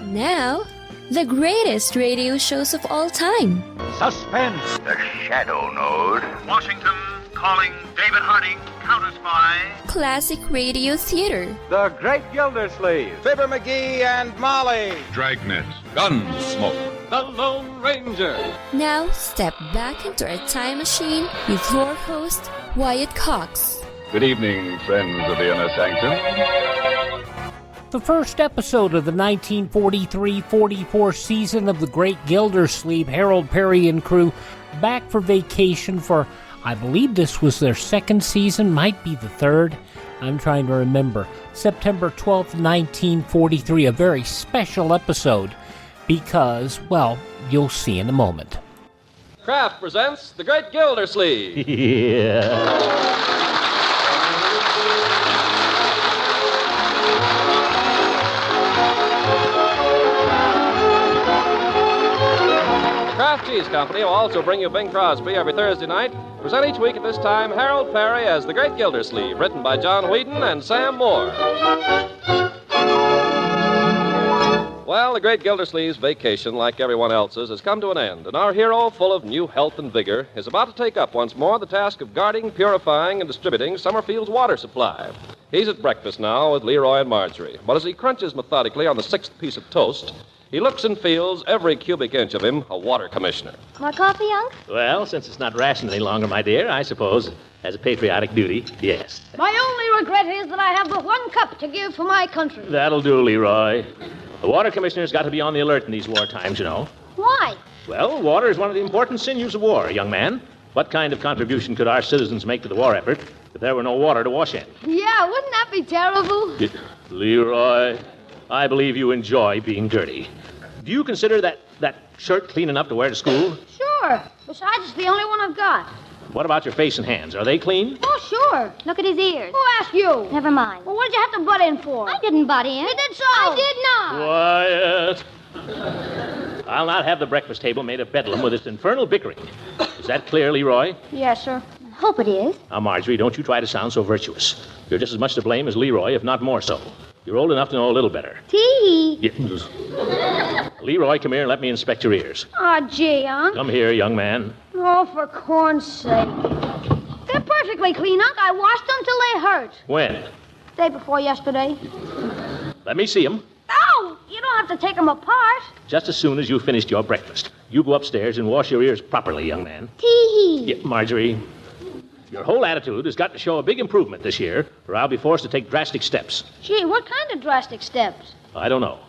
Now, the greatest radio shows of all time. Suspense. The Shadow Node. Washington calling David Harding, counter-spy. Classic radio theater. The Great-Gildersleeve. Fibber McGee and Molly. Dragnet. Gunsmoke. The Lone Ranger. Now, step back into a time machine with your host, Wyatt Cox. Good evening, friends of the Inner Sanctum. The first episode of the 1943-44 season of The Great-Gildersleeve, Harold Peary and crew back for vacation for, I believe this was their second season, might be the third. I'm trying to remember. September 12th, 1943, a very special episode because, well, you'll see in a moment. Kraft presents The Great-Gildersleeve. Yeah. Kraft Cheese Company will also bring you Bing Crosby every Thursday night. Present each week at this time Harold Peary as The Great-Gildersleeve, written by John Whedon and Sam Moore. Well, The Great-Gildersleeve's vacation, like everyone else's, has come to an end, and our hero, full of new health and vigor, is about to take up once more the task of guarding, purifying, and distributing Summerfield's water supply. He's at breakfast now with Leroy and Marjorie, but as he crunches methodically on the sixth piece of toast, he looks and feels every cubic inch of him a water commissioner. More coffee, Unc? Well, since it's not rationed any longer, my dear, I suppose, as a patriotic duty, yes. My only regret is that I have but one cup to give for my country. That'll do, Leroy. The water commissioner's got to be on the alert in these war times, you know. Why? Well, water is one of the important sinews of war, young man. What kind of contribution could our citizens make to the war effort if there were no water to wash in? Yeah, wouldn't that be terrible? Leroy, I believe you enjoy being dirty. Do you consider that shirt clean enough to wear to school? Sure. Besides, it's the only one I've got. What about your face and hands? Are they clean? Oh, sure. Look at his ears. Who asked you? Never mind. Well, what did you have to butt in for? I didn't butt in. You did so. I did not. Quiet. I'll not have the breakfast table made a bedlam with this infernal bickering. Is that clear, Leroy? Yes, sir. I hope it is. Now, Marjorie, don't you try to sound so virtuous. You're just as much to blame as Leroy, if not more so. You're old enough to know a little better. Tee. Yeah. Leroy, come here and let me inspect your ears. Oh, gee, Unc. Come here, young man. Oh, for corn's sake. They're perfectly clean, Unc. I washed them till they hurt. When? Day before yesterday. Let me see them. Oh, you don't have to take them apart. Just as soon as you've finished your breakfast. You go upstairs and wash your ears properly, young man. Tee. Yeah, Marjorie, your whole attitude has got to show a big improvement this year, or I'll be forced to take drastic steps. Gee, what kind of drastic steps? I don't know.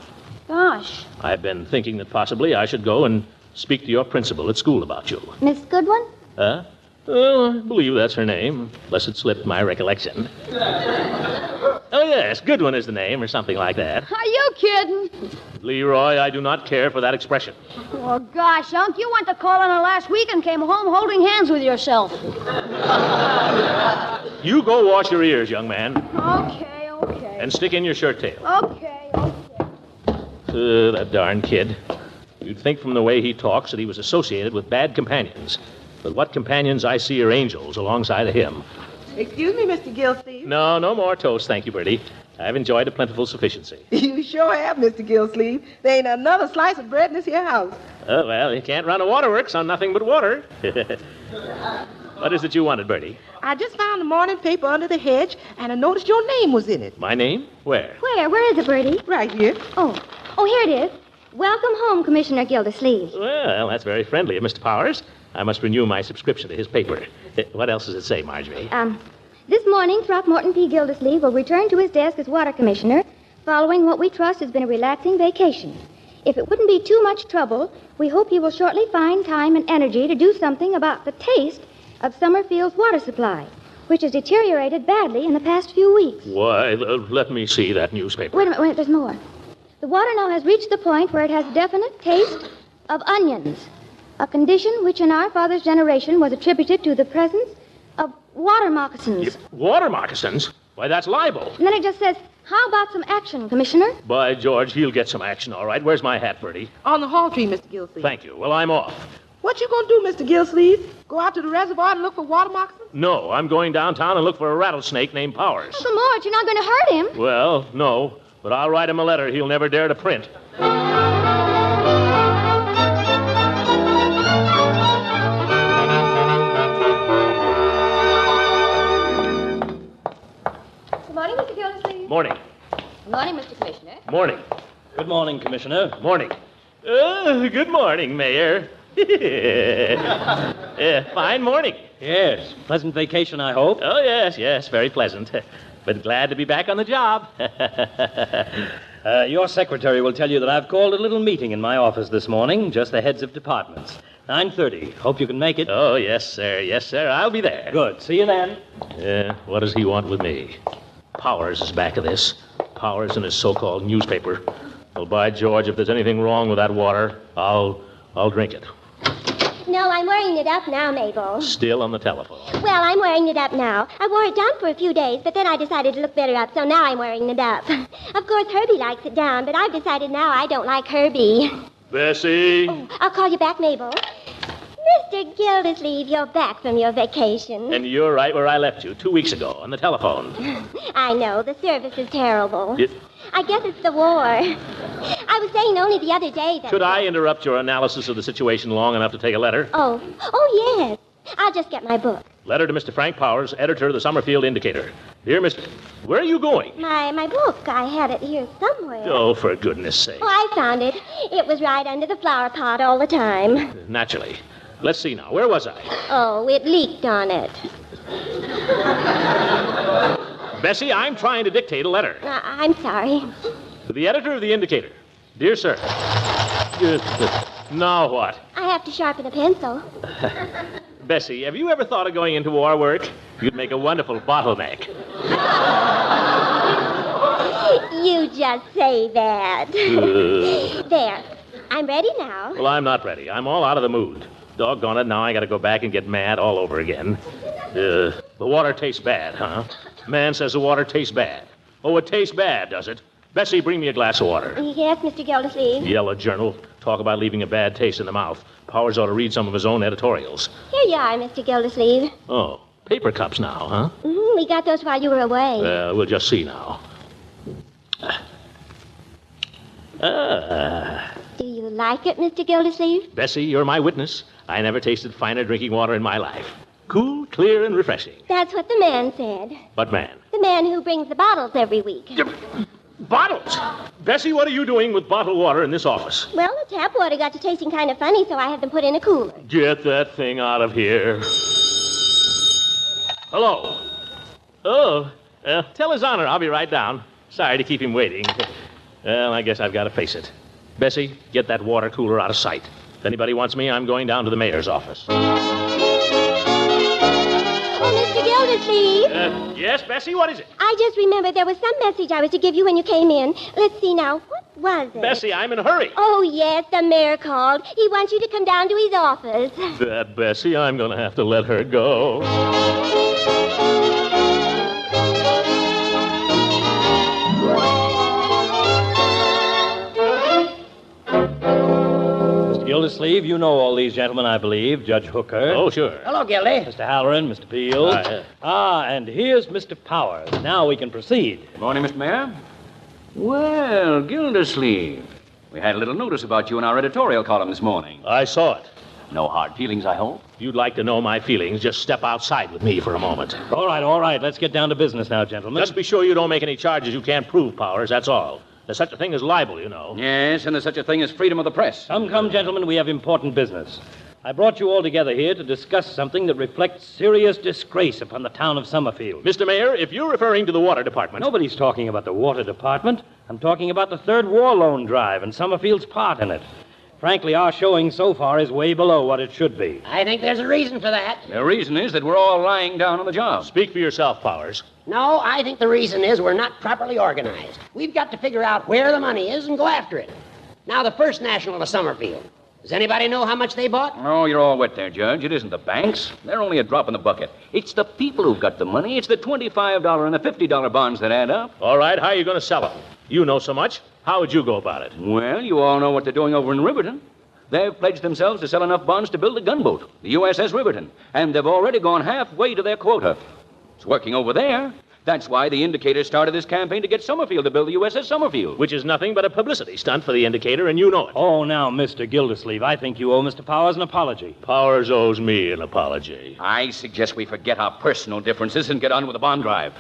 Gosh. I've been thinking that possibly I should go and speak to your principal at school about you. Miss Goodwin? Huh? Well, I believe that's her name, unless it slipped my recollection. Oh, yes, Goodwin is the name, or something like that. Are you kidding? Leroy, I do not care for that expression. Oh, gosh, Unc, you went to call on her last week and came home holding hands with yourself. You go wash your ears, young man. Okay. And stick in your shirt tail. Okay. That darn kid. You'd think from the way he talks that he was associated with bad companions. But what companions I see are angels alongside of him. Excuse me, Mr. Gildersleeve. No more toast, thank you, Bertie. I've enjoyed a plentiful sufficiency. You sure have, Mr. Gildersleeve. There ain't another slice of bread in this here house. Oh, well, you can't run a waterworks on nothing but water. What is it you wanted, Bertie? I just found the morning paper under the hedge, and I noticed your name was in it. My name? Where? Where is it, Bertie? Right here. Oh, here it is. Welcome home, Commissioner Gildersleeve. Well, that's very friendly of Mr. Powers. I must renew my subscription to his paper. What else does it say, Marjorie? This morning, Throckmorton P. Gildersleeve will return to his desk as water commissioner, following what we trust has been a relaxing vacation. If it wouldn't be too much trouble, we hope he will shortly find time and energy to do something about the taste of Summerfield's water supply, which has deteriorated badly in the past few weeks. Why, let me see that newspaper. Wait a minute, there's more. The water now has reached the point where it has definite taste of onions, a condition which in our father's generation was attributed to the presence of water moccasins. Water moccasins? Why, that's libel. And then it just says, how about some action, Commissioner? By George, he'll get some action, all right. Where's my hat, Bertie? On the hall tree, Mr. Gildersleeve. Thank you. Well, I'm off. What you gonna do, Mr. Gildersleeve? Go out to the reservoir and look for water moccasins? No, I'm going downtown and look for a rattlesnake named Powers. Uncle Mort, you're not going to hurt him. Well, no, but I'll write him a letter he'll never dare to print. Morning. Good morning, Mr. Commissioner. Morning. Good morning, Commissioner. Morning. Good morning, Mayor. Fine morning. Yes. Pleasant vacation, I hope. Oh, yes, very pleasant. But glad to be back on the job. Your secretary will tell you that I've called a little meeting in my office this morning, just the heads of departments. 9:30. Hope you can make it. Oh, yes, sir. Yes, sir. I'll be there. Good. See you then. What does he want with me? Powers is back of this. Powers and his so-called newspaper. Well, by George, if there's anything wrong with that water, I'll drink it. No, I'm wearing it up now, Mabel. Still on the telephone. Well, I'm wearing it up now. I wore it down for a few days, but then I decided to look better up, so now I'm wearing it up. Of course, Herbie likes it down, but I've decided now I don't like Herbie. Bessie. Oh, I'll call you back, Mabel. Mr. Gildersleeve, you're back from your vacation. And you're right where I left you 2 weeks ago on the telephone. I know. The service is terrible. It- I guess it's the war. I was saying only the other day that... Should I interrupt your analysis of the situation long enough to take a letter? Oh, yes. I'll just get my book. Letter to Mr. Frank Powers, editor of the Summerfield Indicator. Dear Mr... Where are you going? My book. I had it here somewhere. Oh, for goodness sake. Oh, I found it. It was right under the flower pot all the time. Naturally. Let's see now. Where was I? Oh, it leaked on it. Bessie, I'm trying to dictate a letter. I'm sorry. To the editor of the Indicator. Dear sir. Now what? I have to sharpen a pencil. Bessie, have you ever thought of going into war work? You'd make a wonderful bottleneck. You just say that. There. I'm ready now. Well, I'm not ready. I'm all out of the mood. Doggone it, now I gotta go back and get mad all over again. The water tastes bad, huh? Man says the water tastes bad. Oh, it tastes bad, does it? Bessie, bring me a glass of water. Yes, Mr. Gildersleeve. Yellow Journal. Talk about leaving a bad taste in the mouth. Powers ought to read some of his own editorials. Here you are, Mr. Gildersleeve. Oh, paper cups now, huh? Mm-hmm. We got those while you were away. We'll just see now. Do you like it, Mr. Gildersleeve? Bessie, you're my witness. I never tasted finer drinking water in my life. Cool, clear, and refreshing. That's what the man said. What man? The man who brings the bottles every week. Bottles? Bessie, what are you doing with bottled water in this office? Well, the tap water got to tasting kind of funny, so I had them put in a cooler. Get that thing out of here. Hello. Oh, tell His Honor I'll be right down. Sorry to keep him waiting. Well, I guess I've got to face it. Bessie, get that water cooler out of sight. If anybody wants me, I'm going down to the mayor's office. Oh, Mr. Gildersleeve. Yes, Bessie, what is it? I just remembered there was some message I was to give you when you came in. Let's see now. What was it? Bessie, I'm in a hurry. Oh, yes, the mayor called. He wants you to come down to his office. That Bessie, I'm going to have to let her go. Gildersleeve, you know all these gentlemen, I believe. Judge Hooker. Oh, sure. Hello, Gildy. Mr. Halloran, Mr. Peel. Hi. And here's Mr. Powers. Now we can proceed. Good morning, Mr. Mayor. Well, Gildersleeve, we had a little notice about you in our editorial column this morning. I saw it. No hard feelings, I hope? If you'd like to know my feelings, just step outside with me for a moment. All right. Let's get down to business now, gentlemen. Just be sure you don't make any charges you can't prove, Powers, that's all. There's such a thing as libel, you know. Yes, and there's such a thing as freedom of the press. Come, gentlemen, we have important business. I brought you all together here to discuss something that reflects serious disgrace upon the town of Summerfield. Mr. Mayor, if you're referring to the water department... Nobody's talking about the water department. I'm talking about the third war loan drive and Summerfield's part in it. Frankly, our showing so far is way below what it should be. I think there's a reason for that. The reason is that we're all lying down on the job. Speak for yourself, Powers. No, I think the reason is we're not properly organized. We've got to figure out where the money is and go after it. Now, the First National of Summerfield. Does anybody know how much they bought? Oh, you're all wet there, Judge. It isn't the banks. They're only a drop in the bucket. It's the people who've got the money. It's the $25 and the $50 bonds that add up. All right, how are you going to sell them? You know so much. How would you go about it? Well, you all know what they're doing over in Riverton. They've pledged themselves to sell enough bonds to build a gunboat, the USS Riverton, and they've already gone halfway to their quota. It's working over there. That's why the Indicator started this campaign to get Summerfield to build the USS Summerfield. Which is nothing but a publicity stunt for the Indicator, and you know it. Oh, now, Mr. Gildersleeve, I think you owe Mr. Powers an apology. Powers owes me an apology. I suggest we forget our personal differences and get on with the bond drive.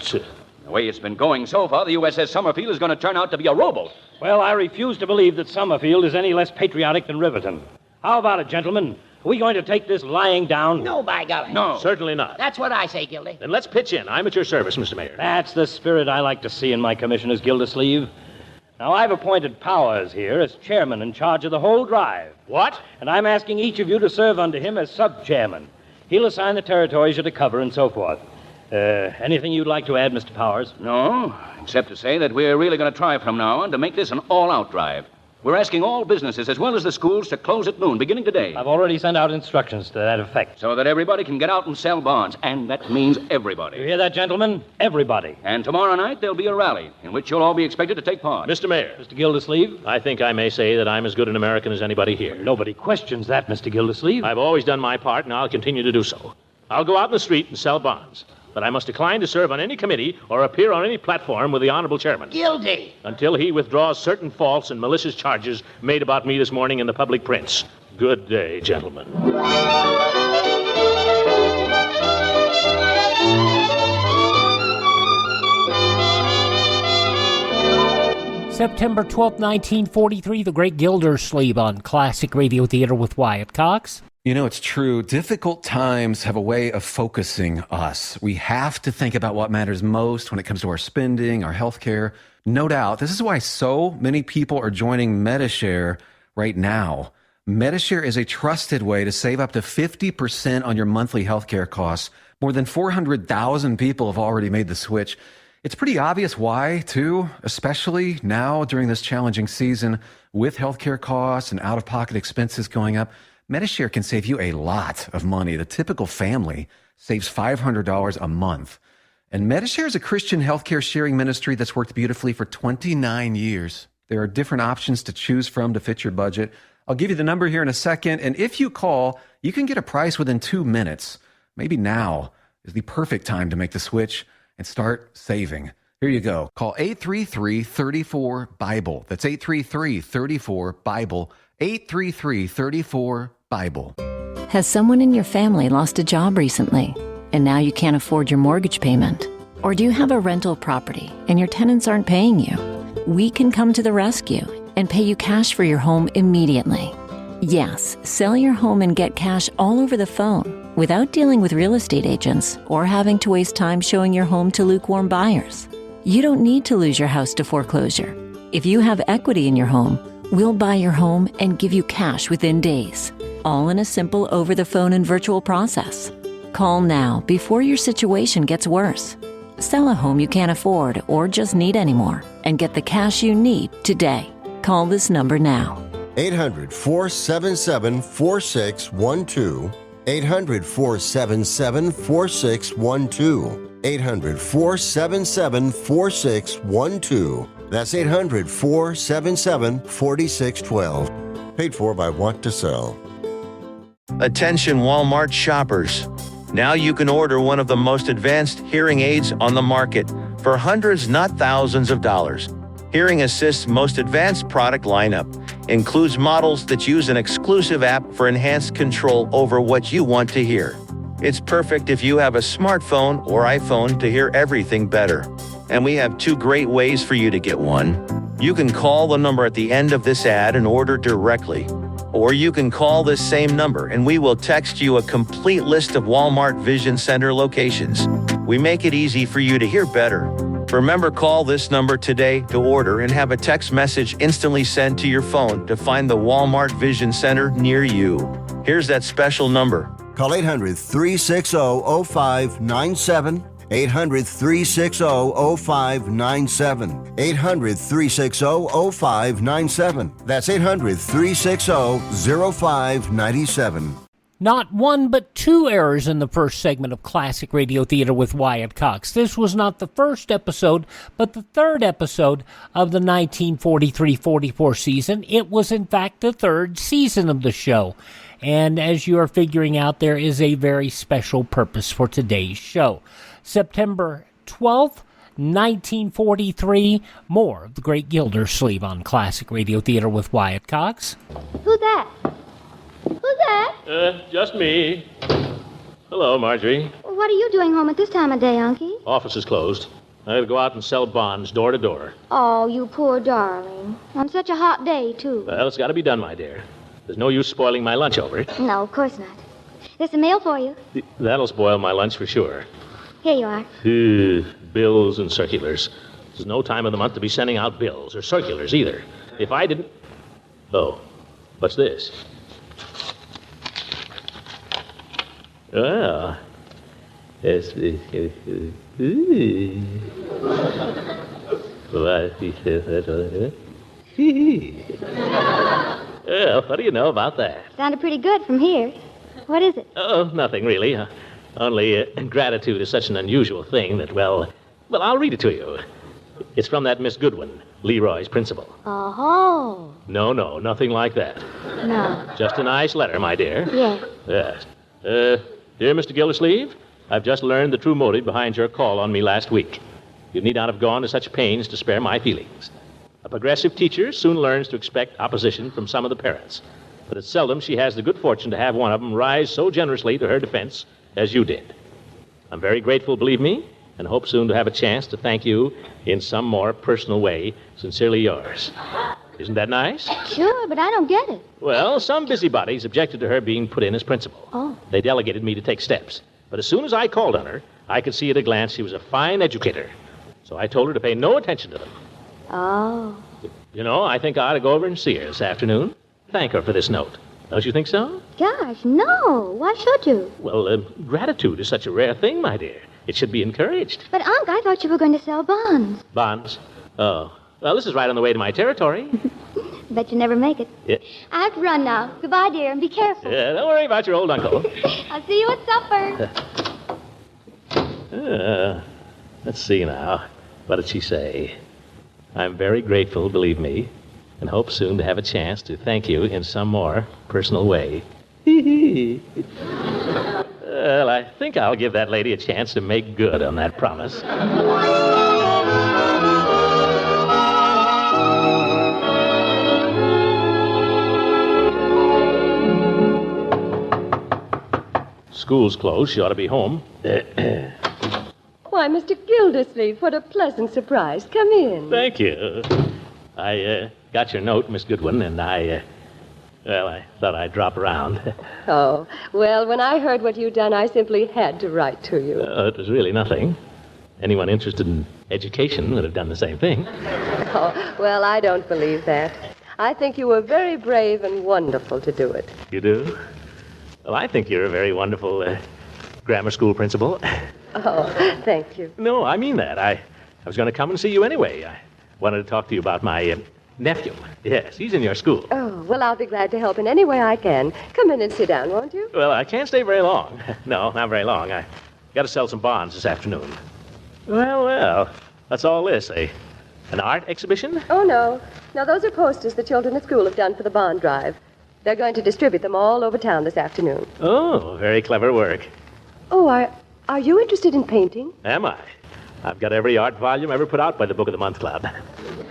The way it's been going so far, the USS Summerfield is going to turn out to be a rowboat. Well, I refuse to believe that Summerfield is any less patriotic than Riverton. How about it, gentlemen? Are we going to take this lying down? No, by golly. No. Certainly not. That's what I say, Gildy. Then let's pitch in. I'm at your service, Mr. Mayor. That's the spirit I like to see in my commissioners, Gildersleeve. Now, I've appointed Powers here as chairman in charge of the whole drive. What? And I'm asking each of you to serve under him as sub-chairman. He'll assign the territories you're to cover and so forth. Anything you'd like to add, Mr. Powers? No, except to say that we're really going to try from now on to make this an all-out drive. We're asking all businesses as well as the schools to close at noon, beginning today. I've already sent out instructions to that effect. So that everybody can get out and sell bonds, and that means everybody. You hear that, gentlemen? Everybody. And tomorrow night there'll be a rally in which you'll all be expected to take part. Mr. Mayor. Mr. Gildersleeve? I think I may say that I'm as good an American as anybody here. Nobody questions that, Mr. Gildersleeve. I've always done my part, and I'll continue to do so. I'll go out in the street and sell bonds. But I must decline to serve on any committee or appear on any platform with the honorable chairman. Gildy. Until he withdraws certain false and malicious charges made about me this morning in the public prints. Good day, gentlemen. September 12th, 1943, The Great Gildersleeve on Classic Radio Theater with Wyatt Cox. You know, it's true. Difficult times have a way of focusing us. We have to think about what matters most when it comes to our spending, our health care. No doubt. This is why so many people are joining MediShare right now. MediShare is a trusted way to save up to 50% on your monthly health care costs. More than 400,000 people have already made the switch. It's pretty obvious why, too, especially now during this challenging season with health care costs and out-of-pocket expenses going up. MediShare can save you a lot of money. The typical family saves $500 a month. And MediShare is a Christian healthcare sharing ministry that's worked beautifully for 29 years. There are different options to choose from to fit your budget. I'll give you the number here in a second. And if you call, you can get a price within 2 minutes. Maybe now is the perfect time to make the switch and start saving. Here you go. Call 833-34-BIBLE. That's 833-34-BIBLE. 833-34-BIBLE. Has someone in your family lost a job recently, and now you can't afford your mortgage payment? Or do you have a rental property and your tenants aren't paying you? We can come to the rescue and pay you cash for your home immediately. Yes, sell your home and get cash all over the phone without dealing with real estate agents or having to waste time showing your home to lukewarm buyers. You don't need to lose your house to foreclosure. If you have equity in your home, we'll buy your home and give you cash within days, all in a simple over-the-phone and virtual process. Call now before your situation gets worse. Sell a home you can't afford or just need anymore and get the cash you need today. Call this number now. 800-477-4612. 800-477-4612. 800-477-4612. That's 800-477-4612. Paid for by Want to Sell. Attention Walmart shoppers. Now you can order one of the most advanced hearing aids on the market for hundreds, not thousands of dollars. Hearing Assist's most advanced product lineup includes models that use an exclusive app for enhanced control over what you want to hear. It's perfect if you have a smartphone or iPhone to hear everything better. And we have 2 great ways for you to get one. You can call the number at the end of this ad and order directly. Or you can call this same number and we will text you a complete list of Walmart Vision Center locations. We make it easy for you to hear better. Remember, call this number today to order and have a text message instantly sent to your phone to find the Walmart Vision Center near you. Here's that special number. Call 800-360-0597. 800-360-0597. 800-360-0597. That's 800-360-0597. Not one, but 2 errors in the first segment of Classic Radio Theater with Wyatt Cox. This was not the first episode, but the 3rd episode of the 1943-44 season. It was, in fact, the 3rd season of the show. And as you are figuring out, there is a very special purpose for today's show. September 12th, 1943, more of The Great Gildersleeve on Classic Radio Theater with Wyatt Cox. Who's that? Who's that? Just me. Hello, Marjorie. What are you doing home at this time of day, Unky? Office is closed. I gotta go out and sell bonds door to door. Oh, you poor darling. On such a hot day, too. Well, it's got to be done, my dear. There's no use spoiling my lunch over it. No, of course not. There's some mail for you. That'll spoil my lunch for sure. Here you are. Bills and circulars. There's no time of the month to be sending out bills or circulars either. If I didn't... Oh, what's this? Well, it's... Well, what do you know about that? Sounded pretty good from here. What is it? Oh, nothing really. Only gratitude is such an unusual thing that, well, I'll read it to you. It's from that Miss Goodwin, Leroy's principal. Oh. No, nothing like that. No. Just a nice letter, my dear. Yes. Yes. Dear Mr. Gildersleeve, I've just learned the true motive behind your call on me last week. You need not have gone to such pains to spare my feelings. A progressive teacher soon learns to expect opposition from some of the parents, but it's seldom she has the good fortune to have one of them rise so generously to her defense as you did. I'm very grateful, believe me, and hope soon to have a chance to thank you in some more personal way. Sincerely yours. Isn't that nice? Sure, but I don't get it. Well, some busybodies objected to her being put in as principal. Oh. They delegated me to take steps. But as soon as I called on her, I could see at a glance she was a fine educator. So I told her to pay no attention to them. Oh. You know, I think I ought to go over and see her this afternoon. Thank her for this note. Don't you think so? Gosh, no. Why should you? Well, gratitude is such a rare thing, my dear. It should be encouraged. But, Unc, I thought you were going to sell bonds. Bonds? Oh. Well, this is right on the way to my territory. Bet you never make it. Yeah. I have to run now. Goodbye, dear, and be careful. Yeah, don't worry about your old uncle. I'll see you at supper. Let's see now. What did she say? I'm very grateful, believe me, and hope soon to have a chance to thank you in some more personal way. Well, I think I'll give that lady a chance to make good on that promise. School's closed. She ought to be home. Why, Mr. Gildersleeve, what a pleasant surprise. Come in. Thank you. I got your note, Miss Goodwin, and I thought I'd drop around. Oh, well, when I heard what you'd done, I simply had to write to you. It was really nothing. Anyone interested in education would have done the same thing. Oh, well, I don't believe that. I think you were very brave and wonderful to do it. You do? Well, I think you're a very wonderful grammar school principal. Oh, thank you. No, I mean that. I was going to come and see you anyway. I wanted to talk to you about my nephew. Yes, he's in your school. Oh, well, I'll be glad to help in any way I can. Come in and sit down, won't you? Well, I can't stay very long. No, not very long. I got to sell some bonds this afternoon. Well, that's all this. An art exhibition? Oh, no. No, those are posters the children at school have done for the bond drive. They're going to distribute them all over town this afternoon. Oh, very clever work. Oh, are you interested in painting? Am I? I've got every art volume ever put out by the Book of the Month Club.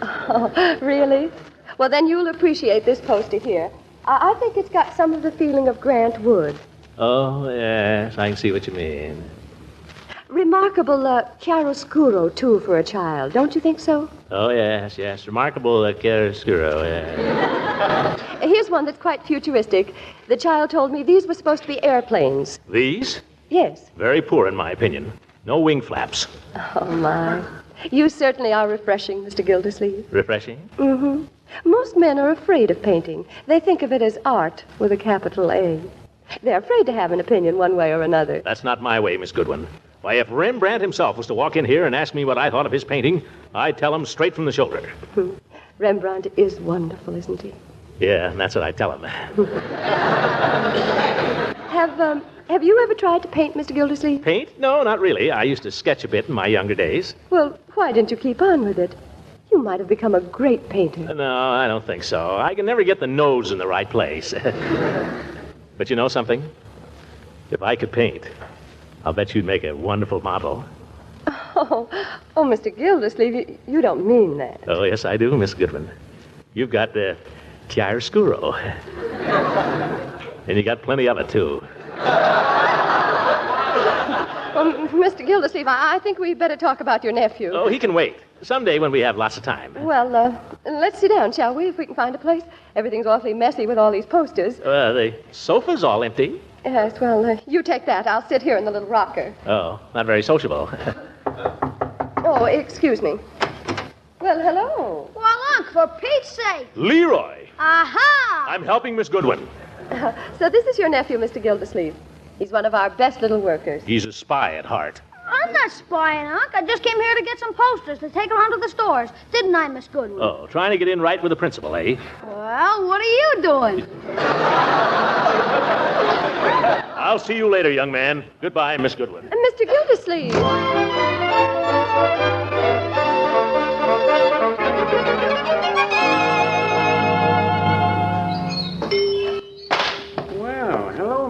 Oh, really? Well, then you'll appreciate this poster here. I think it's got some of the feeling of Grant Wood. Oh, yes, I can see what you mean. Remarkable chiaroscuro, too, for a child. Don't you think so? Oh, yes. Remarkable chiaroscuro, yes. Here's one that's quite futuristic. The child told me these were supposed to be airplanes. These? Yes. Very poor, in my opinion. No wing flaps. Oh, my. You certainly are refreshing, Mr. Gildersleeve. Refreshing? Mm-hmm. Most men are afraid of painting. They think of it as art with a capital A. They're afraid to have an opinion one way or another. That's not my way, Miss Goodwin. Why, if Rembrandt himself was to walk in here and ask me what I thought of his painting, I'd tell him straight from the shoulder. Rembrandt is wonderful, isn't he? Yeah, and that's what I tell him. Have you ever tried to paint, Mr. Gildersleeve? Paint? No, not really. I used to sketch a bit in my younger days. Well, why didn't you keep on with it? You might have become a great painter. No, I don't think so. I can never get the nose in the right place. But you know something? If I could paint, I'll bet you'd make a wonderful model. Oh, Mr. Gildersleeve, you don't mean that. Oh, yes, I do, Miss Goodwin. You've got the chiaroscuro. And you got plenty of it, too. Oh, Oh, Mr. Gildersleeve, I think we'd better talk about your nephew. Oh, he can wait. Someday when we have lots of time. Well, let's sit down, shall we, if we can find a place? Everything's awfully messy with all these posters. The sofa's all empty. Yes, well, you take that. I'll sit here in the little rocker. Oh, not very sociable. Oh, excuse me. Well, hello. Well, Unc, for Pete's sake. Leroy. Aha! I'm helping Miss Goodwin. So this is your nephew, Mr. Gildersleeve. He's one of our best little workers. He's a spy at heart. I'm not spying, Unc. I just came here to get some posters to take around to the stores. Didn't I, Miss Goodwin? Oh, trying to get in right with the principal, eh? Well, what are you doing? I'll see you later, young man. Goodbye, Miss Goodwin. Mr. Gildersleeve.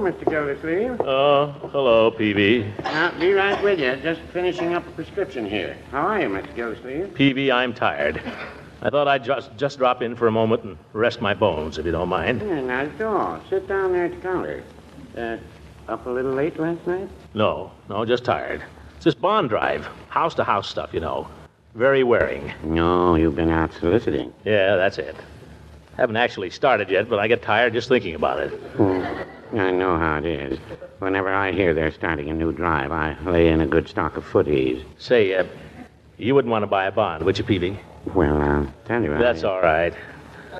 Mr. Gildersleeve. Oh, hello, Peavy. I'll be right with you. Just finishing up a prescription here. How are you, Mr. Gildersleeve? Peavy, I'm tired. I thought I'd just drop in for a moment and rest my bones, if you don't mind. Yeah, not at all. Sit down there at the counter. Up a little late last night? No, just tired. It's this bond drive. House-to-house stuff, you know. Very wearing. No, you've been out soliciting. Yeah, that's it. Haven't actually started yet, but I get tired just thinking about it. I know how it is. Whenever I hear they're starting a new drive, I lay in a good stock of footies. Say, you wouldn't want to buy a bond, would you, Peavy? Well, I'll tell you. That's all right.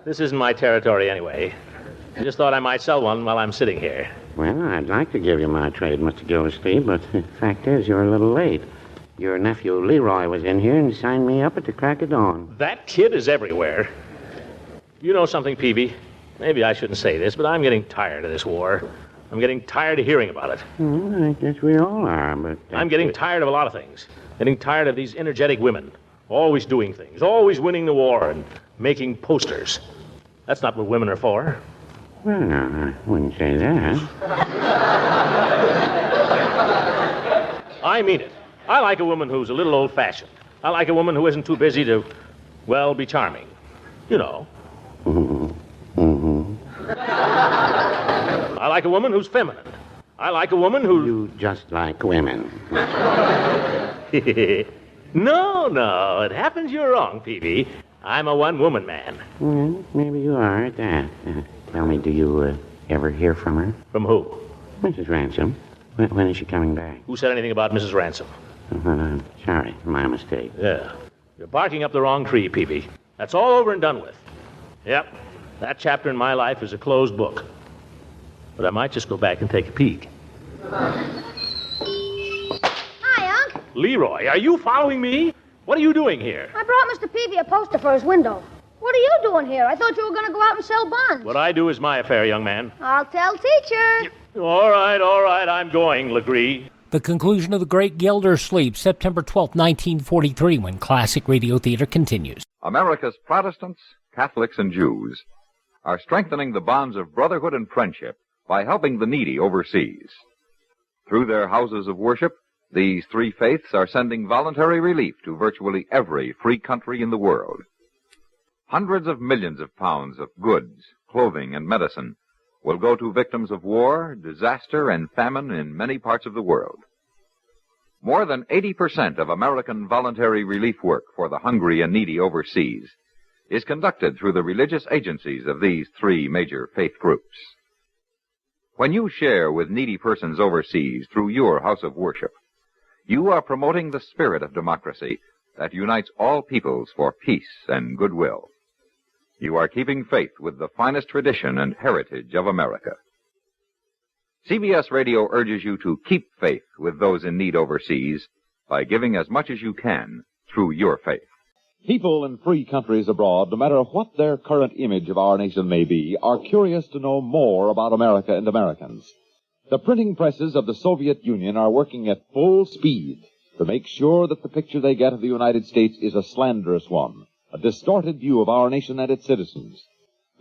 This isn't my territory anyway. I just thought I might sell one while I'm sitting here. Well, I'd like to give you my trade, Mr. Gildersleeve, but the fact is you're a little late. Your nephew Leroy was in here and signed me up at the crack of dawn. That kid is everywhere. You know something, Peavy? Maybe I shouldn't say this, but I'm getting tired of this war. I'm getting tired of hearing about it. Well, I guess we all are, but... I'm getting tired of a lot of things. Getting tired of these energetic women. Always doing things. Always winning the war and making posters. That's not what women are for. Well, no, I wouldn't say that. I mean it. I like a woman who's a little old-fashioned. I like a woman who isn't too busy to, well, be charming. You know. I like a woman who's feminine. I like a woman who... You just like women. No, it happens you're wrong, Peavy. I'm a one-woman man. Well, maybe you are at that. Tell me, do you ever hear from her? From who? Mrs. Ransom. When is she coming back? Who said anything about Mrs. Ransom? Well, I'm sorry. My mistake. Yeah. You're barking up the wrong tree, Peavy. That's all over and done with. Yep. That chapter in my life is a closed book. But I might just go back and take a peek. Hi, Unc. Leroy, are you following me? What are you doing here? I brought Mr. Peavy a poster for his window. What are you doing here? I thought you were going to go out and sell bonds. What I do is my affair, young man. I'll tell teacher. All right, I'm going, Legree. The conclusion of The Great Gildersleeve, September 12, 1943, when Classic Radio Theater continues. America's Protestants, Catholics, and Jews are strengthening the bonds of brotherhood and friendship by helping the needy overseas. Through their houses of worship, these three faiths are sending voluntary relief to virtually every free country in the world. Hundreds of millions of pounds of goods, clothing, and medicine will go to victims of war, disaster, and famine in many parts of the world. More than 80% of American voluntary relief work for the hungry and needy overseas is conducted through the religious agencies of these three major faith groups. When you share with needy persons overseas through your house of worship, you are promoting the spirit of democracy that unites all peoples for peace and goodwill. You are keeping faith with the finest tradition and heritage of America. CBS Radio urges you to keep faith with those in need overseas by giving as much as you can through your faith. People in free countries abroad, no matter what their current image of our nation may be, are curious to know more about America and Americans. The printing presses of the Soviet Union are working at full speed to make sure that the picture they get of the United States is a slanderous one, a distorted view of our nation and its citizens.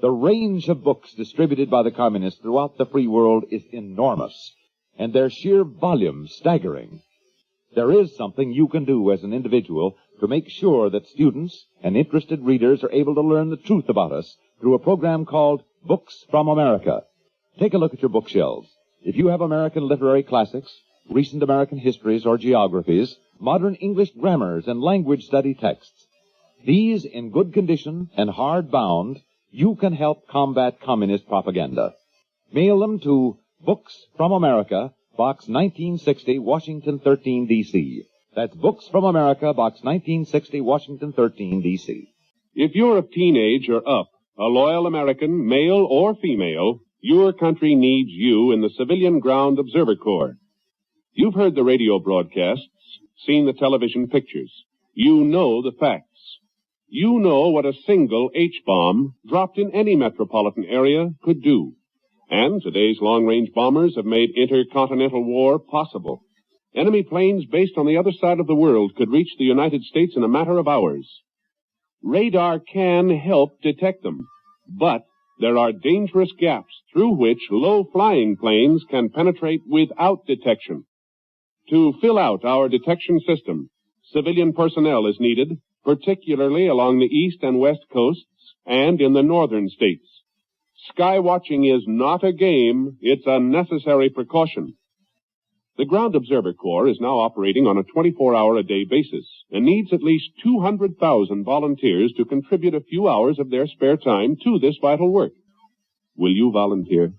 The range of books distributed by the communists throughout the free world is enormous, and their sheer volume staggering. There is something you can do as an individual to make sure that students and interested readers are able to learn the truth about us through a program called Books from America. Take a look at your bookshelves. If you have American literary classics, recent American histories or geographies, modern English grammars, and language study texts. These, in good condition and hard-bound, you can help combat communist propaganda. Mail them to Books from America, Box 1960, Washington 13, D.C. That's Books from America, Box 1960, Washington 13, D.C. If you're of teenage or up, a loyal American, male or female, your country needs you in the Civilian Ground Observer Corps. You've heard the radio broadcasts, seen the television pictures. You know the facts. You know what a single H-bomb dropped in any metropolitan area could do. And today's long-range bombers have made intercontinental war possible. Enemy planes based on the other side of the world could reach the United States in a matter of hours. Radar can help detect them, but there are dangerous gaps through which low-flying planes can penetrate without detection. To fill out our detection system, civilian personnel is needed, particularly along the east and west coasts and in the northern states. Sky watching is not a game, it's a necessary precaution. The Ground Observer Corps is now operating on a 24-hour-a-day basis and needs at least 200,000 volunteers to contribute a few hours of their spare time to this vital work. Will you volunteer?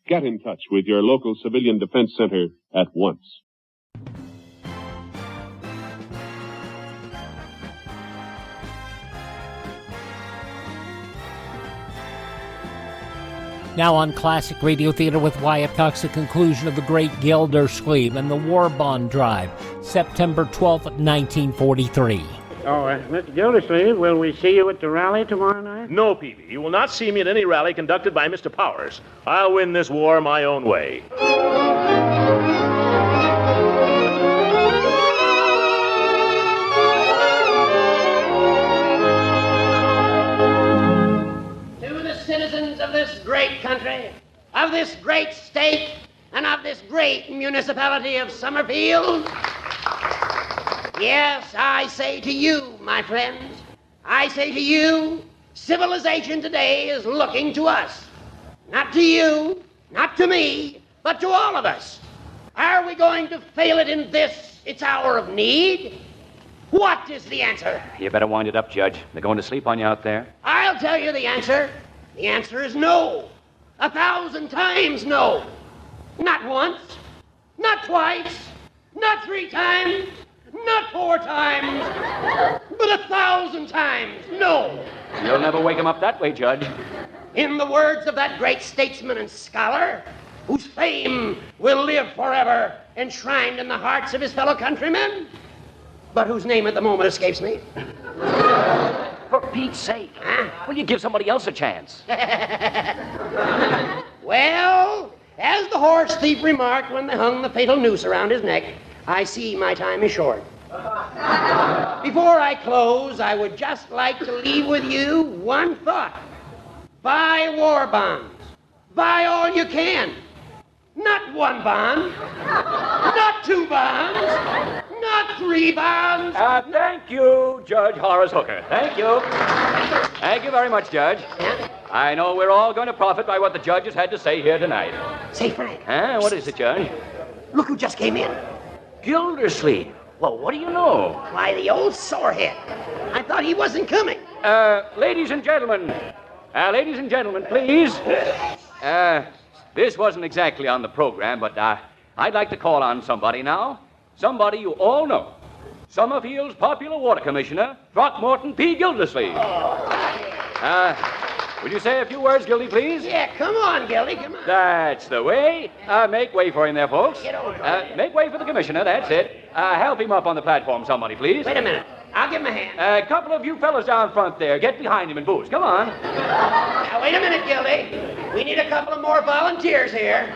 Get in touch with your local Civilian Defense Center at once. Now on Classic Radio Theater with Wyatt Cox, the conclusion of The Great Gildersleeve and the War Bond Drive, September 12th, 1943. Mr. Gildersleeve, will we see you at the rally tomorrow night? No, Peavy. You will not see me at any rally conducted by Mr. Powers. I'll win this war my own way. Of this great country, of this great state, and of this great municipality of Summerfield. Yes, I say to you, my friends, I say to you, civilization today is looking to us. Not to you, not to me, but to all of us. Are we going to fail it in this, its hour of need? What is the answer? You better wind it up, Judge. They're going to sleep on you out there. I'll tell you the answer. The answer is no. 1,000 times no. Not once, not twice, not 3 times, not 4 times, but 1,000 times no. You'll never wake him up that way, Judge. In the words of that great statesman and scholar, whose fame will live forever enshrined in the hearts of his fellow countrymen, but whose name at the moment escapes me. For Pete's sake. Huh? Will you give somebody else a chance? Well, as the horse thief remarked when they hung the fatal noose around his neck, I see my time is short. Before I close, I would just like to leave with you one thought. Buy war bonds. Buy all you can. Not 1 bond. Not 2 bonds. Not 3 bonds. Thank you, Judge Horace Hooker. Thank you. Thank you very much, Judge. Yeah? I know we're all going to profit by what the judge has had to say here tonight. Say, Frank. Huh? What is it, Judge? Look who just came in. Gildersleeve. Well, what do you know? Why, the old sorehead. I thought he wasn't coming. Ladies and gentlemen, please. This wasn't exactly on the program, but I'd like to call on somebody now. Somebody you all know. Summerfield's popular water commissioner, Throckmorton P. Gildersleeve. Will you say a few words, Gildy, please? Yeah, come on, Gildy, come on. That's the way. Make way for him there, folks. Get over make way for the commissioner, that's it. Help him up on the platform, somebody, please. Wait a minute. I'll give him a hand. A couple of you fellas down front there, get behind him and boost. Come on. Now, wait a minute, Gildy. We need a couple of more volunteers here.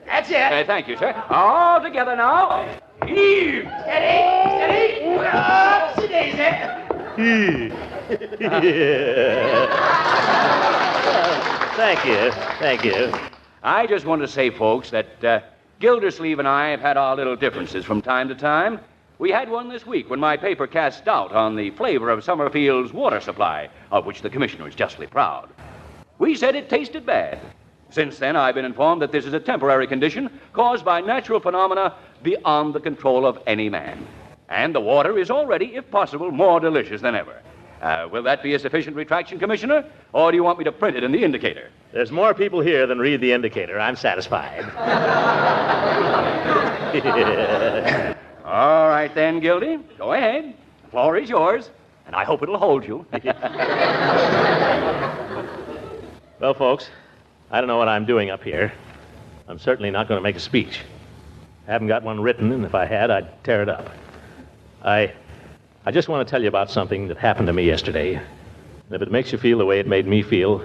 That's it. Thank you, sir. All together now. Heave! Steady! Oopsie daisy! Thank you. I just want to say, folks, that Gildersleeve and I have had our little differences from time to time. We had one this week when my paper cast doubt on the flavor of Summerfield's water supply, of which the commissioner is justly proud. We said it tasted bad. Since then, I've been informed that this is a temporary condition caused by natural phenomena beyond the control of any man. And the water is already, if possible, more delicious than ever. Will that be a sufficient retraction, Commissioner? Or do you want me to print it in the indicator? There's more people here than read the indicator. I'm satisfied. All right, then, Gildy. Go ahead. The floor is yours, and I hope it'll hold you. Well, folks, I don't know what I'm doing up here. I'm certainly not going to make a speech. I haven't got one written, and if I had, I'd tear it up. I just want to tell you about something that happened to me yesterday. And if it makes you feel the way it made me feel,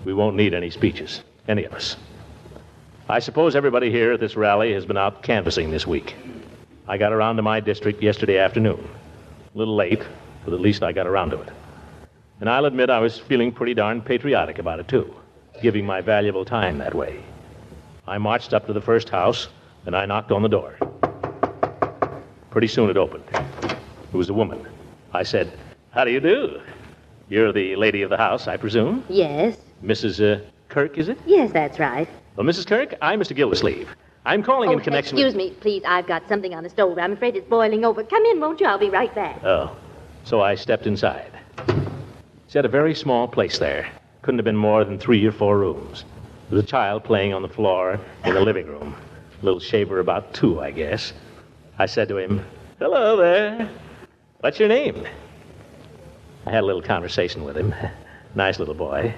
we won't need any speeches, any of us. I suppose everybody here at this rally has been out canvassing this week. I got around to my district yesterday afternoon. A little late, but at least I got around to it. And I'll admit I was feeling pretty darn patriotic about it, too, giving my valuable time that way. I marched up to the first house, and I knocked on the door. Pretty soon it opened. It was a woman. I said, "How do you do? You're the lady of the house, I presume? Yes. Mrs. Kirk, is it?" Yes, that's right. Well, Mrs. Kirk, I'm Mr. Gildersleeve. I'm calling in connection excuse me, please. I've got something on the stove. I'm afraid it's boiling over. Come in, won't you? I'll be right back. Oh. So I stepped inside. She had a very small place there. Couldn't have been more than 3 or 4 rooms. There was a child playing on the floor in the living room. A little shaver about 2, I guess. I said to him, "Hello there. What's your name?" I had a little conversation with him. Nice little boy.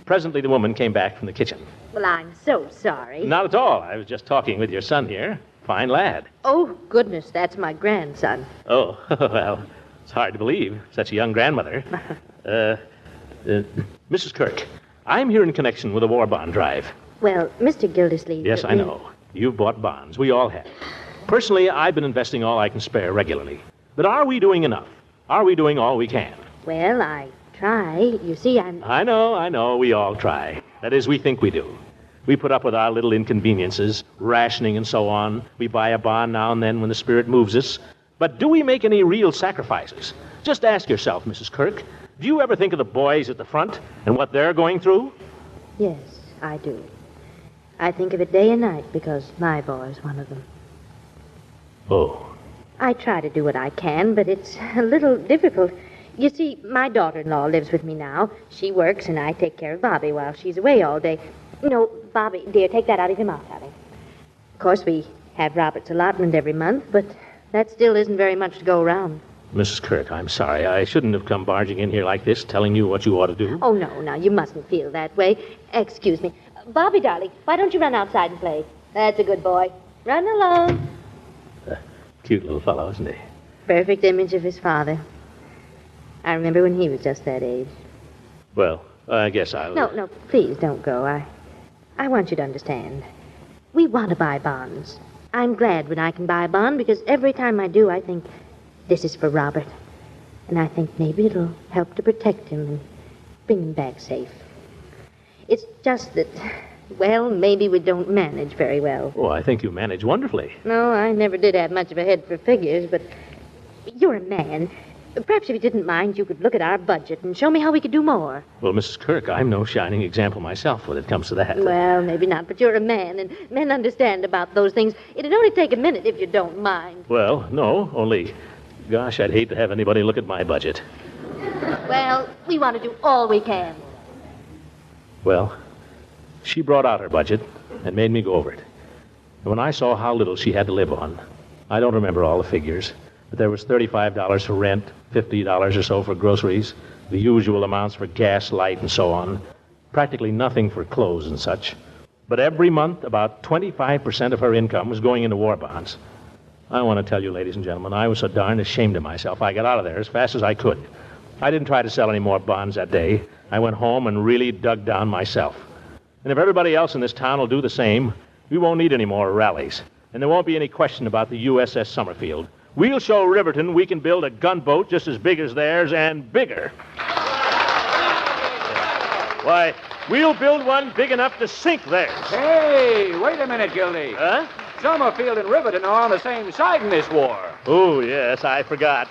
Presently, the woman came back from the kitchen. Well, I'm so sorry. Not at all. I was just talking with your son here. Fine lad. Oh, goodness, that's my grandson. Oh, well, it's hard to believe. Such a young grandmother. Mrs. Kirk, I'm here in connection with a war bond drive. Well, Mr. Gildersleeve... Yes, I know. You've bought bonds. We all have. Personally, I've been investing all I can spare regularly. But are we doing enough? Are we doing all we can? Well, I try. You see, I know. We all try. That is, we think we do. We put up with our little inconveniences, rationing and so on. We buy a bond now and then when the spirit moves us. But do we make any real sacrifices? Just ask yourself, Mrs. Kirk. Do you ever think of the boys at the front and what they're going through? Yes, I do. I think of it day and night because my boy's one of them. Oh. I try to do what I can, but it's a little difficult. You see, my daughter-in-law lives with me now. She works, and I take care of Bobby while she's away all day. No, Bobby, dear, take that out of your mouth, darling. Of course, we have Robert's allotment every month, but that still isn't very much to go around. Mrs. Kirk, I'm sorry. I shouldn't have come barging in here like this, telling you what you ought to do. Oh, no, you mustn't feel that way. Excuse me. Bobby, darling, why don't you run outside and play? That's a good boy. Run along. Cute little fellow, isn't he? Perfect image of his father. I remember when he was just that age. Well, I guess I'll... No, please don't go. I want you to understand. We want to buy bonds. I'm glad when I can buy a bond because every time I do, I think, this is for Robert. And I think maybe it'll help to protect him and bring him back safe. It's just that, well, maybe we don't manage very well. Oh, I think you manage wonderfully. No, I never did have much of a head for figures, but you're a man. Perhaps if you didn't mind, you could look at our budget and show me how we could do more. Well, Mrs. Kirk, I'm no shining example myself when it comes to that. Well, maybe not, but you're a man, and men understand about those things. It'd only take a minute if you don't mind. Well, no, only, gosh, I'd hate to have anybody look at my budget. Well, we want to do all we can. Well, she brought out her budget and made me go over it. And when I saw how little she had to live on, I don't remember all the figures, but there was $35 for rent, $50 or so for groceries, the usual amounts for gas, light, and so on. Practically nothing for clothes and such. But every month, about 25% of her income was going into war bonds. I want to tell you, ladies and gentlemen, I was so darn ashamed of myself. I got out of there as fast as I could. I didn't try to sell any more bonds that day. I went home and really dug down myself. And if everybody else in this town will do the same, we won't need any more rallies. And there won't be any question about the USS Summerfield. We'll show Riverton we can build a gunboat just as big as theirs and bigger. Why, we'll build one big enough to sink theirs. Hey, wait a minute, Gildy. Huh? Summerfield and Riverton are on the same side in this war. Oh, yes, I forgot.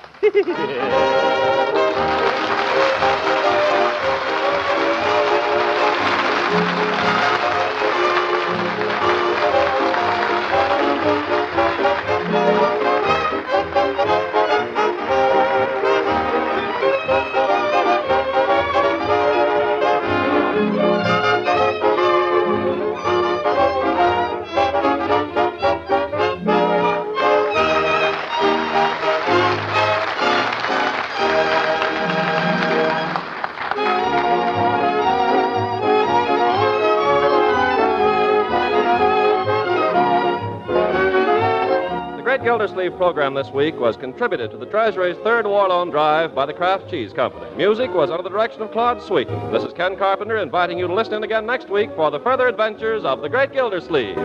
Great Gildersleeve program this week was contributed to the Treasury's third war loan drive by the Kraft Cheese Company. Music was under the direction of Claude Sweeten. This is Ken Carpenter inviting you to listen in again next week for the further adventures of the Great Gildersleeve.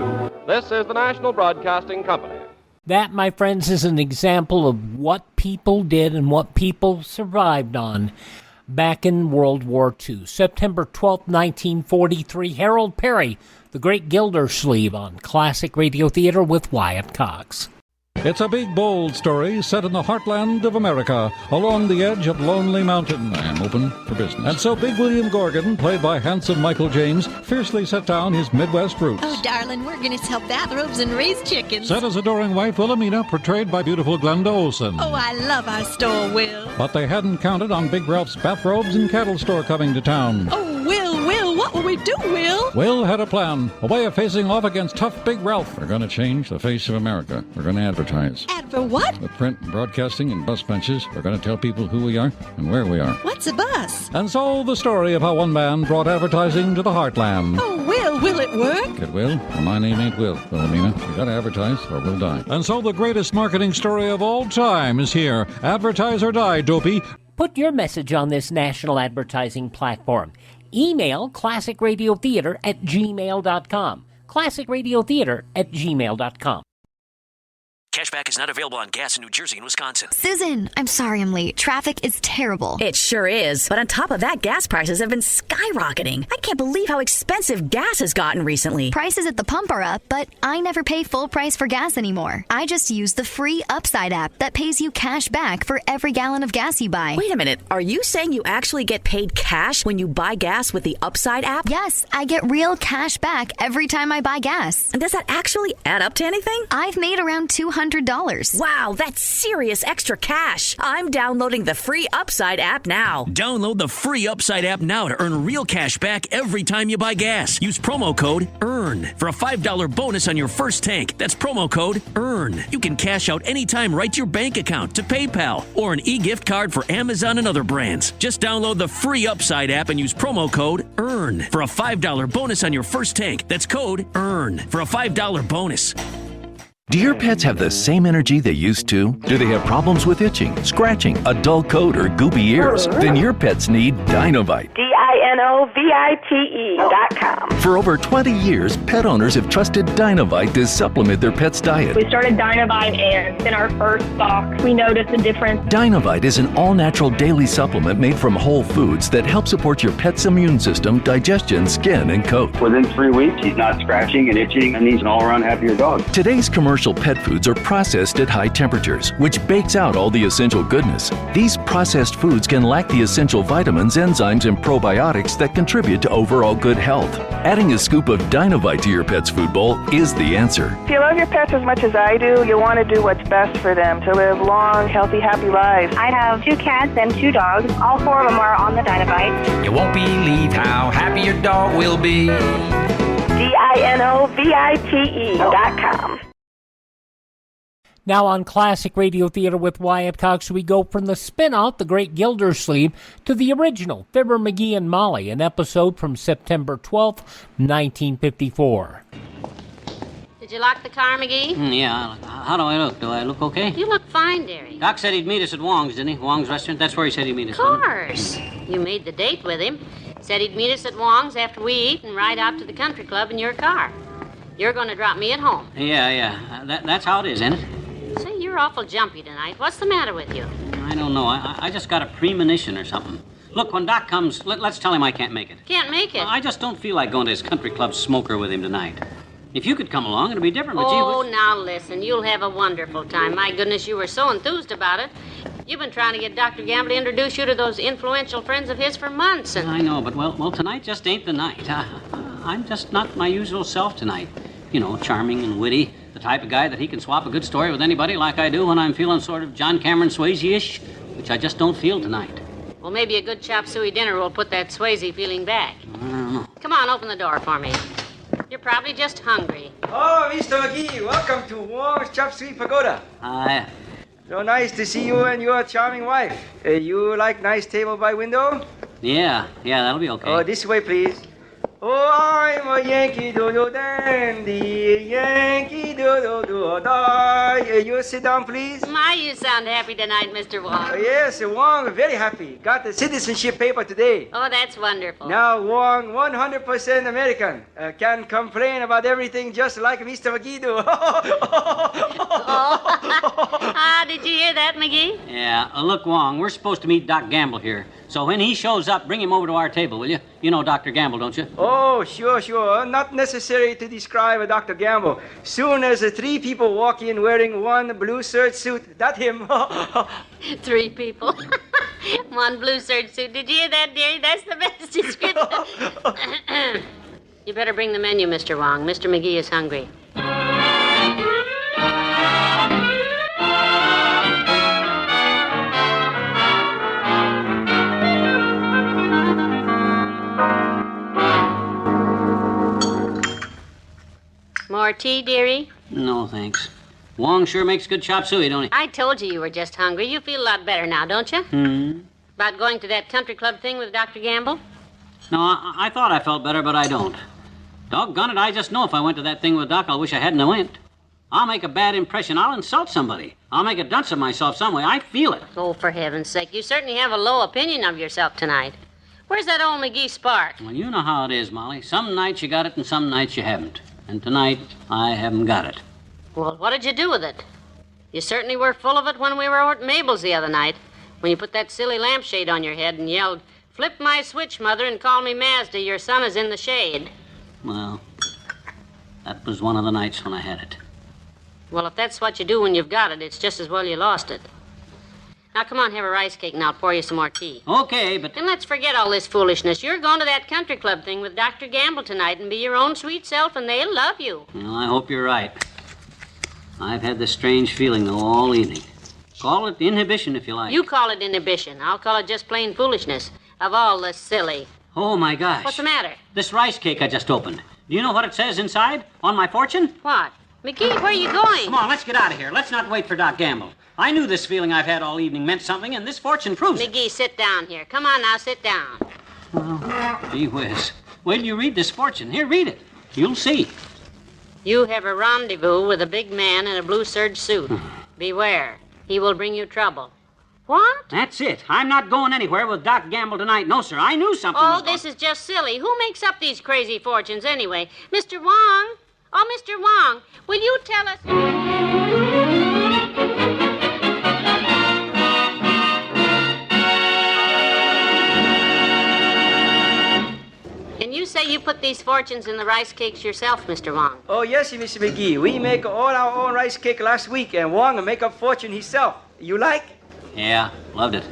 This is the National Broadcasting Company. That, my friends, is an example of what people did and what people survived on back in World War II. September 12, 1943, Harold Peary, The Great Gildersleeve on Classic Radio Theater with Wyatt Cox. It's a big, bold story set in the heartland of America, along the edge of Lonely Mountain. I am open for business. And so Big William Gorgon, played by handsome Michael James, fiercely set down his Midwest roots. Oh, darling, we're going to sell bathrobes and raise chickens. Set his adoring wife, Wilhelmina, portrayed by beautiful Glenda Olsen. Oh, I love our store, Will. But they hadn't counted on Big Ralph's bathrobes and cattle store coming to town. Oh, Will, what will we do, Will? Will had a plan, a way of facing off against tough Big Ralph. We're going to change the face of America. We're going to advertise. Adver what? With print and broadcasting and bus benches, we're going to tell people who we are and where we are. What's a bus? And so the story of how one man brought advertising to the heartland. Oh, will it work? It will. Well, my name ain't Will, Wilhelmina. We got to advertise or we'll die. And so the greatest marketing story of all time is here. Advertise or die, dopey. Put your message on this national advertising platform. Email classicradiotheater@gmail.com. classicradiotheater@gmail.com. Cashback is not available on gas in New Jersey and Wisconsin. Susan, I'm sorry I'm late. Traffic is terrible. It sure is. But on top of that, gas prices have been skyrocketing. I can't believe how expensive gas has gotten recently. Prices at the pump are up, but I never pay full price for gas anymore. I just use the free Upside app that pays you cash back for every gallon of gas you buy. Wait a minute. Are you saying you actually get paid cash when you buy gas with the Upside app? Yes, I get real cash back every time I buy gas. And does that actually add up to anything? I've made around $200. Wow, that's serious extra cash. I'm downloading the free Upside app now. Download the free Upside app now to earn real cash back every time you buy gas. Use promo code EARN for a $5 bonus on your first tank. That's promo code EARN. You can cash out anytime right to your bank account, to PayPal, or an e-gift card for Amazon and other brands. Just download the free Upside app and use promo code EARN for a $5 bonus on your first tank. That's code EARN for a $5 bonus. Do your pets have the same energy they used to? Do they have problems with itching, scratching, a dull coat, or goopy ears? Then your pets need Dinovite. DINOVITE.com. For over 20 years, pet owners have trusted Dinovite to supplement their pet's diet. We started Dinovite, and in our first box, we noticed a difference. Dinovite is an all-natural daily supplement made from whole foods that help support your pet's immune system, digestion, skin, and coat. Within 3 weeks, he's not scratching and itching, and he's an all-around happier dog. Today's commercial pet foods are processed at high temperatures, which bakes out all the essential goodness. These processed foods can lack the essential vitamins, enzymes, and probiotics that contribute to overall good health. Adding a scoop of Dinovite to your pet's food bowl is the answer. If you love your pets as much as I do, you'll want to do what's best for them to live long, healthy, happy lives. I have 2 cats and 2 dogs. All 4 of them are on the Dinovite. You won't believe how happy your dog will be. DINOVITE.com. Now on Classic Radio Theater with Wyatt Cox, we go from the spin-off, The Great Gildersleeve, to the original, Fibber McGee and Molly, an episode from September 12th, 1954. Did you lock the car, McGee? Yeah. How do I look? Do I look okay? You look fine, dearie. Doc said he'd meet us at Wong's, didn't he? Wong's restaurant? That's where he said he'd meet us. Of course. You made the date with him. Said he'd meet us at Wong's after we eat and ride out to the country club in your car. You're going to drop me at home. Yeah. That's how it is, ain't it? Say, you're awful jumpy tonight. What's the matter with you? I don't know. I just got a premonition or something. Look, when Doc comes, let's tell him I can't make it. Can't make it? I just don't feel like going to his country club smoker with him tonight. If you could come along, it'd be different, but Oh, now listen. You'll have a wonderful time. My goodness, you were so enthused about it. You've been trying to get Dr. Gamble to introduce you to those influential friends of his for months. And I know, but, well, tonight just ain't the night. I'm just not my usual self tonight. You know, charming and witty. The type of guy that he can swap a good story with anybody like I do when I'm feeling sort of John Cameron Swayze-ish, which I just don't feel tonight. Well, maybe a good chop suey dinner will put that Swayze feeling back. I don't know. Come on, open the door for me. You're probably just hungry. Oh, Mr. McGee, welcome to Wong's Chop Suey Pagoda. Hi. So nice to see you and your charming wife. You like nice table by window? Yeah, that'll be okay. Oh, this way, please. Oh, I'm a Yankee Doodle Dandy, Yankee Doodle Doodle. You sit down, please. My, you sound happy tonight, Mr. Wong. Yes, Wong, very happy. Got the citizenship paper today. Oh, that's wonderful. Now, Wong, 100% American. Can complain about everything just like Mr. McGee do. Did you hear that, McGee? Yeah, look, Wong, we're supposed to meet Doc Gamble here. So when he shows up, bring him over to our table, will you? You know Dr. Gamble, don't you? Oh, sure. Not necessary to describe Dr. Gamble. Soon as 3 people walk in wearing one blue serge suit, that's him. 3 people. One blue serge suit. Did you hear that, dearie? That's the best description. You better bring the menu, Mr. Wong. Mr. McGee is hungry. More tea, dearie? No, thanks. Wong sure makes good chop suey, don't he? I told you were just hungry. You feel a lot better now, don't you? About going to that country club thing with Dr. Gamble? No, I thought I felt better, but I don't. Doggone it, I just know if I went to that thing with Doc, I'll wish I hadn't went. I'll make a bad impression. I'll insult somebody. I'll make a dunce of myself some way. I feel it. Oh, for heaven's sake. You certainly have a low opinion of yourself tonight. Where's that old McGee spark? Well, you know how it is, Molly. Some nights you got it and some nights you haven't. And tonight, I haven't got it. Well, what did you do with it? You certainly were full of it when we were over at Mabel's the other night, when you put that silly lampshade on your head and yelled, "Flip my switch, Mother, and call me Mazda. Your son is in the shade." Well, that was one of the nights when I had it. Well, if that's what you do when you've got it, it's just as well you lost it. Now, come on, have a rice cake, and I'll pour you some more tea. Okay, but... And let's forget all this foolishness. You're going to that country club thing with Dr. Gamble tonight and be your own sweet self, and they'll love you. Well, I hope you're right. I've had this strange feeling, though, all evening. Call it inhibition, if you like. You call it inhibition. I'll call it just plain foolishness. Of all the silly. Oh, my gosh. What's the matter? This rice cake I just opened. Do you know what it says inside? On my fortune? What? McGee, where are you going? Come on, let's get out of here. Let's not wait for Doc Gamble. I knew this feeling I've had all evening meant something, and this fortune proves it. McGee, sit down here. Come on now, sit down. Well, gee whiz. Wait till you read this fortune. Here, read it. You'll see. You have a rendezvous with a big man in a blue serge suit. Beware. He will bring you trouble. What? That's it. I'm not going anywhere with Doc Gamble tonight. No, sir. I knew something was this is just silly. Who makes up these crazy fortunes anyway? Mr. Wong? Oh, Mr. Wong, will you tell us... And you say you put these fortunes in the rice cakes yourself, Mr. Wong? Oh, yes, Mr. McGee. We make all our own rice cake last week, and Wong make up fortune himself. You like? Yeah, loved it.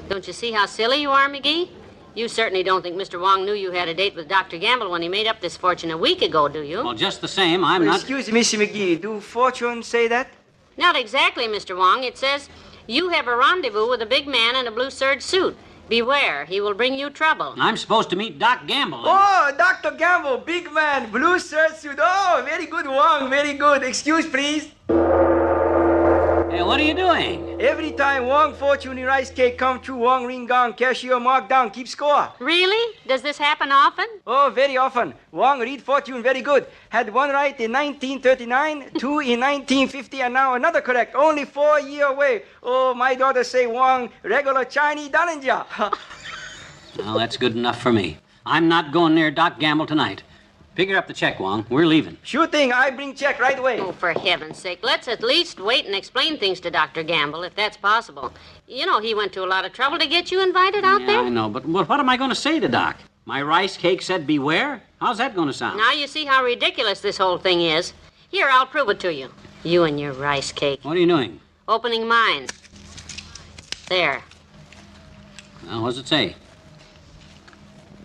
Don't you see how silly you are, McGee? You certainly don't think Mr. Wong knew you had a date with Dr. Gamble when he made up this fortune a week ago, do you? Well, just the same, I'm not... Excuse me, Mr. McGee. Do fortune say that? Not exactly, Mr. Wong. It says, you have a rendezvous with a big man in a blue serge suit. Beware, he will bring you trouble. I'm supposed to meet Doc Gamble. Oh, Dr. Gamble, big man, blue serge suit. Oh, very good, Wong, very good. Excuse, please. Hey, what are you doing? Every time Wong fortune in rice cake come true, Wong ring gong, cashier mark down, keep score. Really? Does this happen often? Oh, very often. Wong read fortune very good. Had one right in 1939, two in 1950, and now another correct. Only 4 years away. Oh, my daughter say Wong regular Chinese Dallinger. Well, that's good enough for me. I'm not going near Doc Gamble tonight. Figure up the check, Wong. We're leaving. Sure thing. I bring check right away. Oh, for heaven's sake. Let's at least wait and explain things to Dr. Gamble, if that's possible. You know, he went to a lot of trouble to get you invited out there. I know, but what am I going to say to Doc? My rice cake said beware? How's that going to sound? Now you see how ridiculous this whole thing is. Here, I'll prove it to you. You and your rice cake. What are you doing? Opening mine. There. Well, what does it say?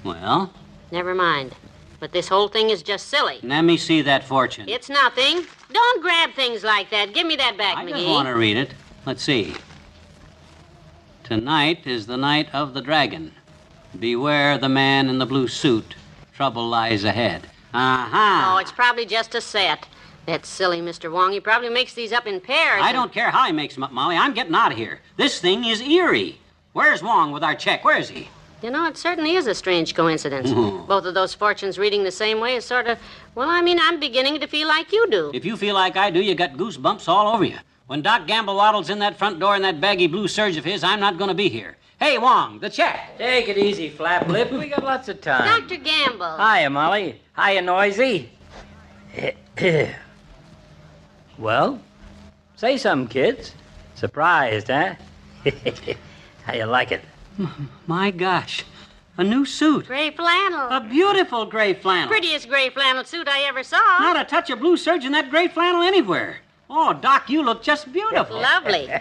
Well? Never mind. But this whole thing is just silly. Let me see that fortune. It's nothing. Don't grab things like that. Give me that back, McGee. I just want to read it. Let's see. Tonight is the night of the dragon. Beware the man in the blue suit. Trouble lies ahead. Aha! Oh, it's probably just a set. That's silly, Mr. Wong. He probably makes these up in pairs. I don't care how he makes them up, Molly. I'm getting out of here. This thing is eerie. Where's Wong with our check? Where is he? You know, it certainly is a strange coincidence. Both of those fortunes reading the same way is sort of... Well, I mean, I'm beginning to feel like you do. If you feel like I do, you got goosebumps all over you. When Doc Gamble waddles in that front door in that baggy blue serge of his, I'm not going to be here. Hey, Wong, the check. Take it easy, Flap Lip. We got lots of time. Dr. Gamble. Hiya, Molly. Hiya, Noisy. Well, say something, kids. Surprised, huh? How you like it? My gosh. A new suit. Gray flannel. A beautiful gray flannel. Prettiest gray flannel suit I ever saw. Not a touch of blue serge in that gray flannel anywhere. Oh, Doc, you look just beautiful. Lovely.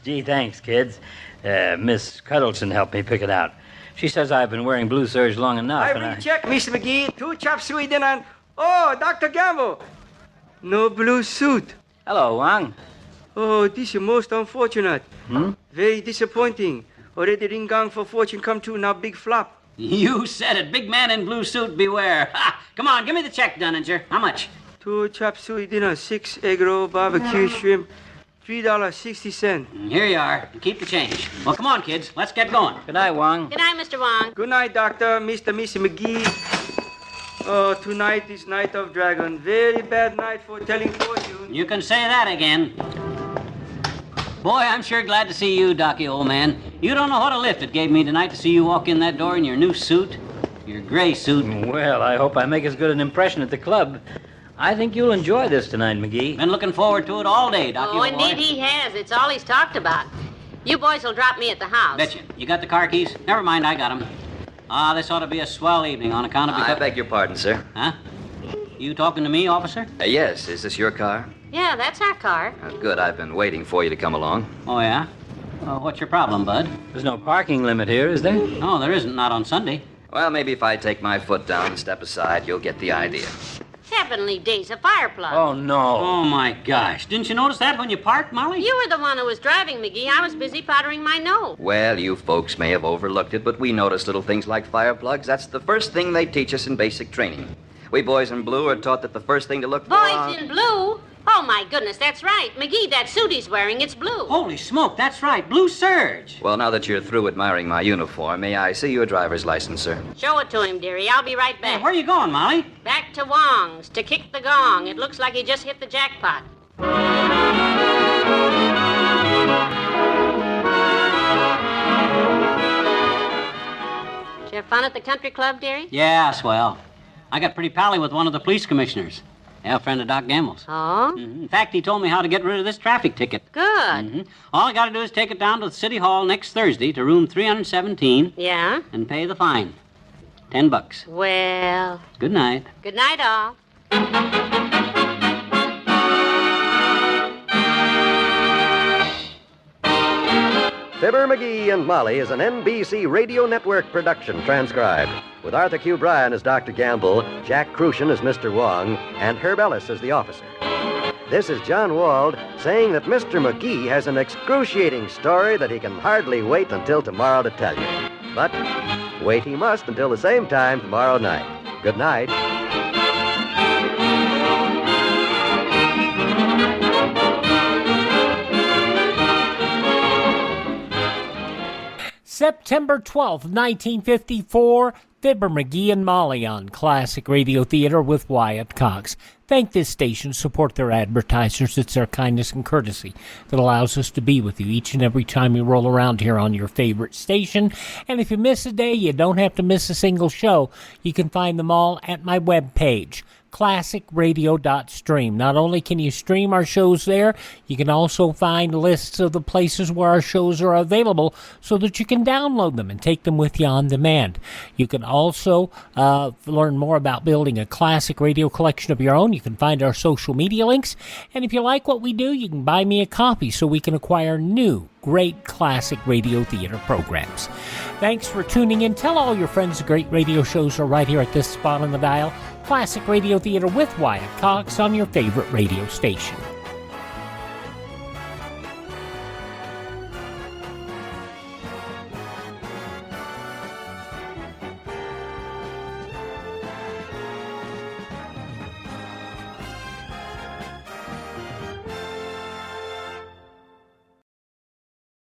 Gee, thanks, kids. Miss Cuddleson helped me pick it out. She says I've been wearing blue serge long enough. I recheck, Mr. McGee. 2 chop suey dinner and... Oh, Dr. Gamble. No blue suit. Hello, Wang. Oh, this is most unfortunate. Very disappointing. Already ring gong for fortune come true, now big flop. You said it. Big man in blue suit, beware. Ha! Come on, give me the check, Dunninger. How much? 2 chop suey dinner, 6 egg roll, barbecue shrimp, $3.60. Here you are. Keep the change. Well, come on, kids. Let's get going. Good night, Wang. Good night, Mr. Wong. Good night, Doctor, Mr. Mrs. McGee. Oh, tonight is night of dragon. Very bad night for telling fortune. You can say that again. Boy, I'm sure glad to see you, Docky, old man. You don't know what a lift it gave me tonight to see you walk in that door in your new suit. Your gray suit. Well, I hope I make as good an impression at the club. I think you'll enjoy this tonight, McGee. Been looking forward to it all day, Docky. Oh, indeed he has. It's all he's talked about. You boys will drop me at the house. Betcha. You got the car keys? Never mind, I got them. This ought to be a swell evening on account of... I beg your pardon, sir. Huh? You talking to me, officer? Yes. Is this your car? Yeah, that's our car. Good. I've been waiting for you to come along. Oh, yeah? What's your problem, Bud? There's no parking limit here, is there? No, there isn't. Not on Sunday. Well, maybe if I take my foot down and step aside, you'll get the idea. Heavenly days, a fire plug. Oh, no. Oh, my gosh. Didn't you notice that when you parked, Molly? You were the one who was driving, McGee. I was busy powdering my nose. Well, you folks may have overlooked it, but we notice little things like fire plugs. That's the first thing they teach us in basic training. We boys in blue are taught that the first thing to look for... Boys in blue? Oh, my goodness, that's right. McGee, that suit he's wearing, it's blue. Holy smoke, that's right. Blue serge. Well, now that you're through admiring my uniform, may I see your driver's license, sir? Show it to him, dearie. I'll be right back. Hey, where are you going, Molly? Back to Wong's to kick the gong. It looks like he just hit the jackpot. Did you have fun at the country club, dearie? Yeah, swell. I got pretty pally with one of the police commissioners. Yeah, a friend of Doc Gamble's. Oh? In fact, he told me how to get rid of this traffic ticket. Good. All I got to do is take it down to the City Hall next Thursday to room 317. Yeah? And pay the fine. $10. Well... Good night. Good night, all. Fibber McGee and Molly is an NBC Radio Network production transcribed, with Arthur Q. Bryan as Dr. Gamble, Jack Crucian as Mr. Wong, and Herb Ellis as the officer. This is John Wald saying that Mr. McGee has an excruciating story that he can hardly wait until tomorrow to tell you. But wait he must until the same time tomorrow night. Good night. September 12th, 1954, Fibber McGee and Molly on Classic Radio Theater with Wyatt Cox. Thank this station, support their advertisers. It's their kindness and courtesy that allows us to be with you each and every time you roll around here on your favorite station. And if you miss a day, you don't have to miss a single show. You can find them all at my webpage, classicradio.stream. Not only can you stream our shows there, you can also find lists of the places where our shows are available so that you can download them and take them with you on demand. You can also learn more about building a classic radio collection of your own. You can find our social media links. And if you like what we do, you can buy me a copy so we can acquire new great classic radio theater programs. Thanks for tuning in. Tell all your friends the great radio shows are right here at this spot on the dial. Classic Radio Theater with Wyatt Cox on your favorite radio station.